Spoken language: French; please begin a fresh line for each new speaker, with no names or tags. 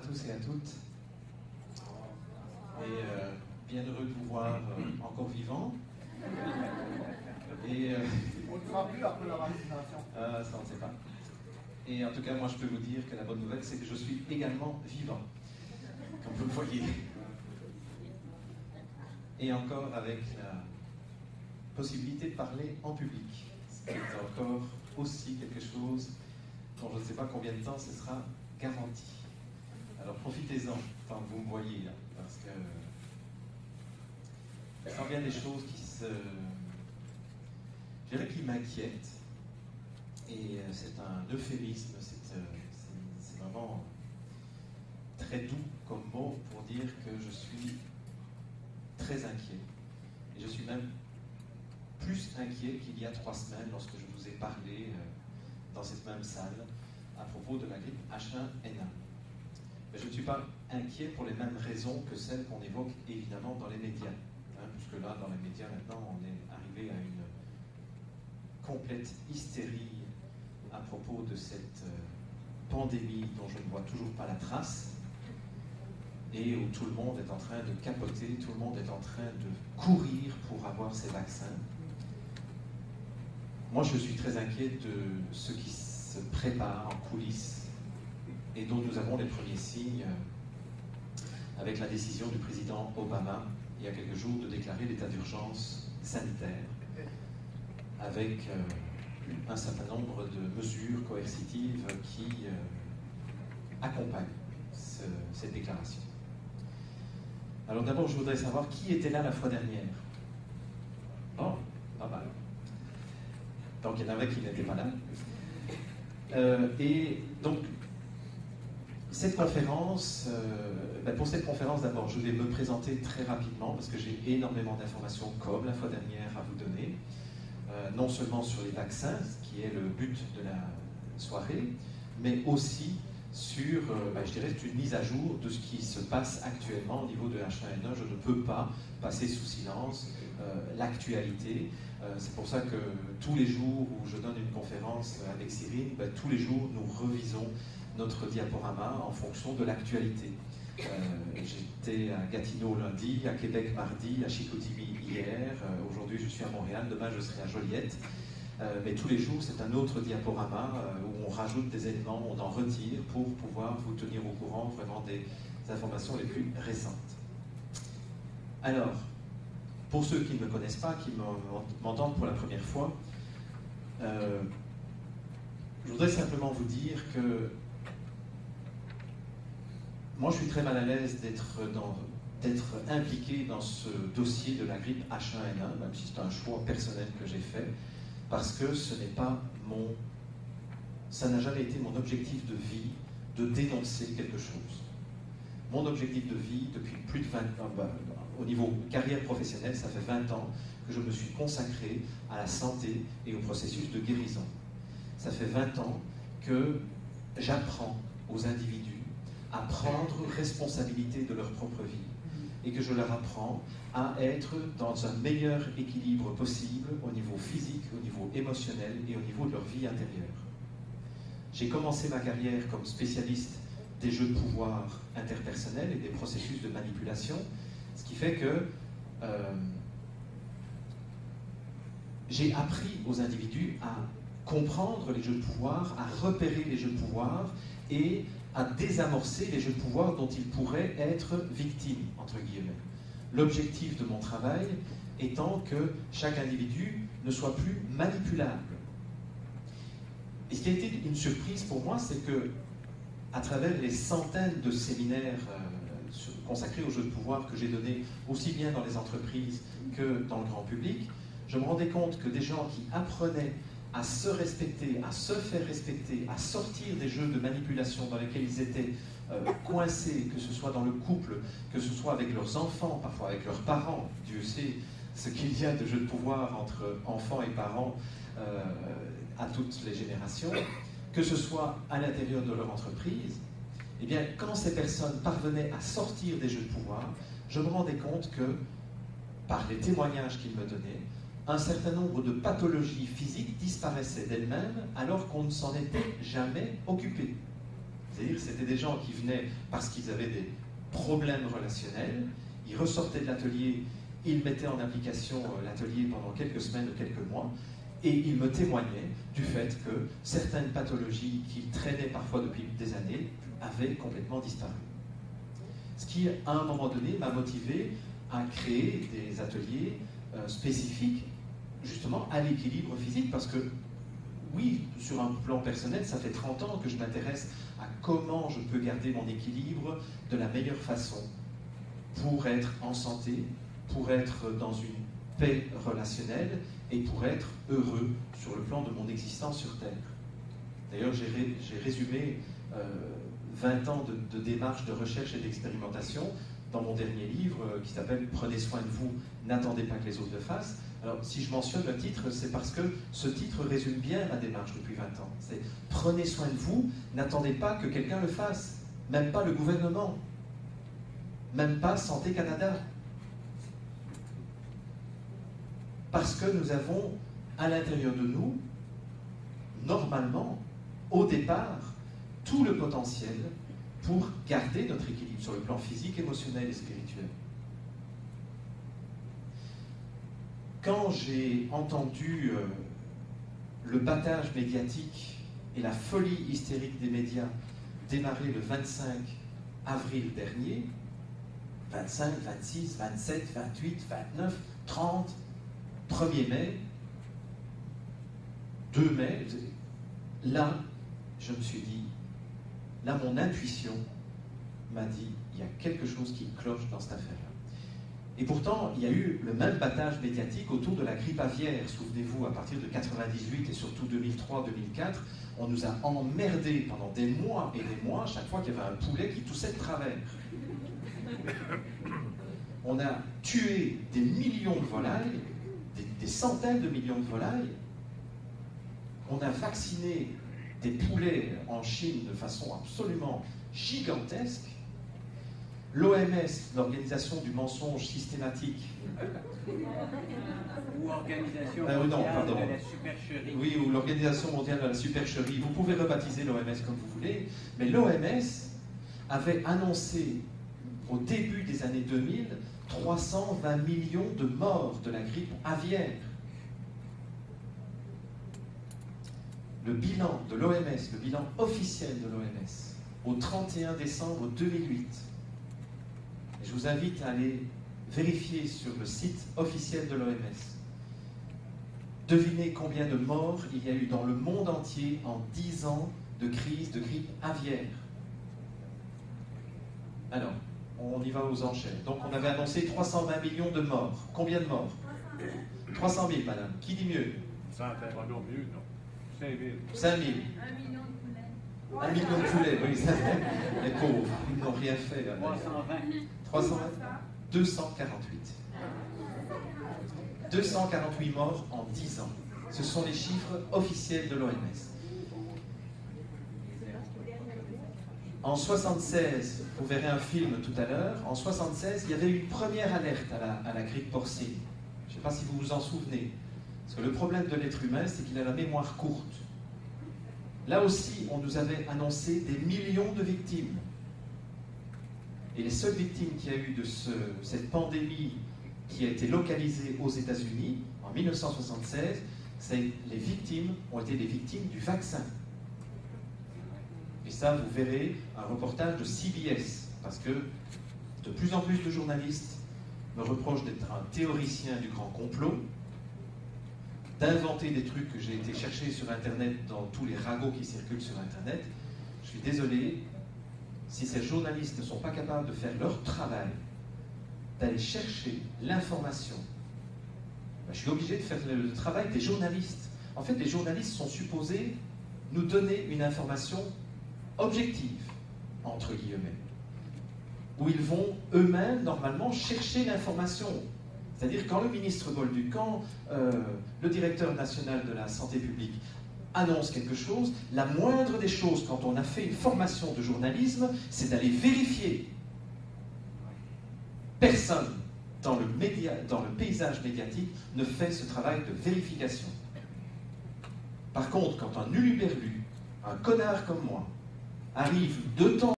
tous et à toutes. Et bien heureux de vous voir encore vivant. Et
on ne fera plus après la vaccination.
Ça, on ne sait pas. Et en tout cas, moi, je peux vous dire que la bonne nouvelle, c'est que je suis également vivant, comme vous le voyez. Et encore avec la possibilité de parler en public. C'est encore aussi quelque chose dont je ne sais pas combien de temps ce sera garanti. Alors profitez-en tant que vous me voyez, là, parce que il s'en vient des choses je dirais qui m'inquiètent. Et c'est un euphémisme, c'est vraiment très doux comme mot pour dire que je suis très inquiet. Et je suis même plus inquiet qu'il y a 3 semaines lorsque je vous ai parlé dans cette même salle à propos de la grippe H1N1. Mais je ne suis pas inquiet pour les mêmes raisons que celles qu'on évoque évidemment dans les médias. Puisque là, dans les médias, maintenant, on est arrivé à une complète hystérie à propos de cette pandémie dont je ne vois toujours pas la trace et où tout le monde est en train de capoter, tout le monde est en train de courir pour avoir ces vaccins. Moi, je suis très inquiet de ce qui se prépare en coulisses et dont nous avons les premiers signes avec la décision du président Obama il y a quelques jours de déclarer l'état d'urgence sanitaire avec un certain nombre de mesures coercitives qui accompagnent cette déclaration. Alors d'abord, je voudrais savoir qui était là la fois dernière. Oh, pas mal. Donc il y en avait qui n'étaient pas là. Et donc, cette conférence, pour cette conférence d'abord, je vais me présenter très rapidement parce que j'ai énormément d'informations comme la fois dernière à vous donner. Non seulement sur les vaccins, ce qui est le but de la soirée, mais aussi sur, je dirais, une mise à jour de ce qui se passe actuellement au niveau de H1N1. Je ne peux pas passer sous silence l'actualité. C'est pour ça que tous les jours où je donne une conférence avec Cyril, tous les jours nous revisons notre diaporama en fonction de l'actualité. J'étais à Gatineau lundi, à Québec mardi, à Chicoutimi hier, aujourd'hui je suis à Montréal, demain je serai à Joliette. Mais tous les jours c'est un autre diaporama où on rajoute des éléments, on en retire pour pouvoir vous tenir au courant vraiment des informations les plus récentes. Alors, pour ceux qui ne me connaissent pas, qui m'entendent pour la première fois, je voudrais simplement vous dire que moi, je suis très mal à l'aise d'être impliqué dans ce dossier de la grippe H1N1, même si c'est un choix personnel que j'ai fait, parce que ça n'a jamais été mon objectif de vie de dénoncer quelque chose. Mon objectif de vie, depuis plus de 20 ans, au niveau carrière professionnelle, ça fait 20 ans que je me suis consacré à la santé et au processus de guérison. Ça fait 20 ans que j'apprends aux individus à prendre responsabilité de leur propre vie et que je leur apprends à être dans un meilleur équilibre possible au niveau physique, au niveau émotionnel et au niveau de leur vie intérieure. J'ai commencé ma carrière comme spécialiste des jeux de pouvoir interpersonnels et des processus de manipulation, ce qui fait que j'ai appris aux individus à comprendre les jeux de pouvoir, à repérer les jeux de pouvoir et à désamorcer les jeux de pouvoir dont ils pourraient être victimes, entre guillemets. L'objectif de mon travail étant que chaque individu ne soit plus manipulable. Et ce qui a été une surprise pour moi, c'est que, à travers les centaines de séminaires consacrés aux jeux de pouvoir que j'ai donnés, aussi bien dans les entreprises que dans le grand public, je me rendais compte que des gens qui apprenaient à se respecter, à se faire respecter, à sortir des jeux de manipulation dans lesquels ils étaient coincés, que ce soit dans le couple, que ce soit avec leurs enfants, parfois avec leurs parents. Dieu sait ce qu'il y a de jeux de pouvoir entre enfants et parents à toutes les générations, que ce soit à l'intérieur de leur entreprise. Eh bien, quand ces personnes parvenaient à sortir des jeux de pouvoir, je me rendais compte que, par les témoignages qu'ils me donnaient, un certain nombre de pathologies physiques disparaissaient d'elles-mêmes alors qu'on ne s'en était jamais occupé. C'est-à-dire que c'était des gens qui venaient parce qu'ils avaient des problèmes relationnels, ils ressortaient de l'atelier, ils mettaient en application l'atelier pendant quelques semaines ou quelques mois, et ils me témoignaient du fait que certaines pathologies qu'ils traînaient parfois depuis des années avaient complètement disparu. Ce qui, à un moment donné, m'a motivé à créer des ateliers spécifiques justement à l'équilibre physique, parce que oui, sur un plan personnel, ça fait 30 ans que je m'intéresse à comment je peux garder mon équilibre de la meilleure façon pour être en santé, pour être dans une paix relationnelle et pour être heureux sur le plan de mon existence sur Terre. D'ailleurs, j'ai résumé 20 ans de démarche de recherche et d'expérimentation dans mon dernier livre qui s'appelle « Prenez soin de vous, n'attendez pas que les autres le fassent ». Alors, si je mentionne le titre, c'est parce que ce titre résume bien ma démarche depuis 20 ans. C'est « Prenez soin de vous, n'attendez pas que quelqu'un le fasse, même pas le gouvernement, même pas Santé Canada ». Parce que nous avons à l'intérieur de nous, normalement, au départ, tout le potentiel pour garder notre équilibre sur le plan physique, émotionnel et spirituel. Quand j'ai entendu le battage médiatique et la folie hystérique des médias démarrer le 25 avril dernier, 25, 26, 27, 28, 29, 30, 1er mai, 2 mai, là, je me suis dit, là, mon intuition m'a dit, il y a quelque chose qui cloche dans cette affaire-là. Et pourtant, il y a eu le même battage médiatique autour de la grippe aviaire. Souvenez-vous, à partir de 98 et surtout 2003-2004, on nous a emmerdés pendant des mois et des mois, chaque fois qu'il y avait un poulet qui toussait de travers. On a tué des millions de volailles, des centaines de millions de volailles. On a vacciné des poulets en Chine de façon absolument gigantesque. L'OMS, l'Organisation du mensonge systématique.
Ou Organisation
non,
mondiale de la supercherie.
Oui, ou l'Organisation mondiale de la supercherie. Vous pouvez rebaptiser l'OMS comme vous voulez, mais l'OMS avait annoncé au début des années 2000 320 millions de morts de la grippe aviaire. Le bilan de l'OMS, le bilan officiel de l'OMS, au 31 décembre 2008. Et je vous invite à aller vérifier sur le site officiel de l'OMS. Devinez combien de morts il y a eu dans le monde entier en 10 ans de crise de grippe aviaire. Alors, on y va aux enchères. Donc on avait annoncé 320 millions de morts. Combien de morts? 300 000, madame. Qui dit mieux?
100 000, mieux, non. 5 000.
5 000. 1 million de poulets, oui. Les pauvres, ils n'ont rien fait.
320.
320 248. 248 morts en 10 ans. Ce sont les chiffres officiels de l'OMS. En 76, vous verrez un film tout à l'heure, en 76, il y avait une première alerte à la grippe porcine. Je ne sais pas si vous vous en souvenez. Parce que le problème de l'être humain, c'est qu'il a la mémoire courte. Là aussi, on nous avait annoncé des millions de victimes. Et les seules victimes qu'il y a eu de cette pandémie qui a été localisée aux États-Unis en 1976, les victimes ont été des victimes du vaccin. Et ça, vous verrez un reportage de CBS, parce que de plus en plus de journalistes me reprochent d'être un théoricien du grand complot, d'inventer des trucs que j'ai été chercher sur Internet dans tous les ragots qui circulent sur Internet. Je suis désolé, si ces journalistes ne sont pas capables de faire leur travail, d'aller chercher l'information, je suis obligé de faire le travail des journalistes. En fait, les journalistes sont supposés nous donner une information objective, entre guillemets, où ils vont eux-mêmes, normalement, chercher l'information. C'est-à-dire, quand le ministre Bolduc, quand le directeur national de la santé publique annonce quelque chose, la moindre des choses, quand on a fait une formation de journalisme, c'est d'aller vérifier. Personne dans le paysage médiatique ne fait ce travail de vérification. Par contre, quand un uluberlu, un connard comme moi, arrive 2 temps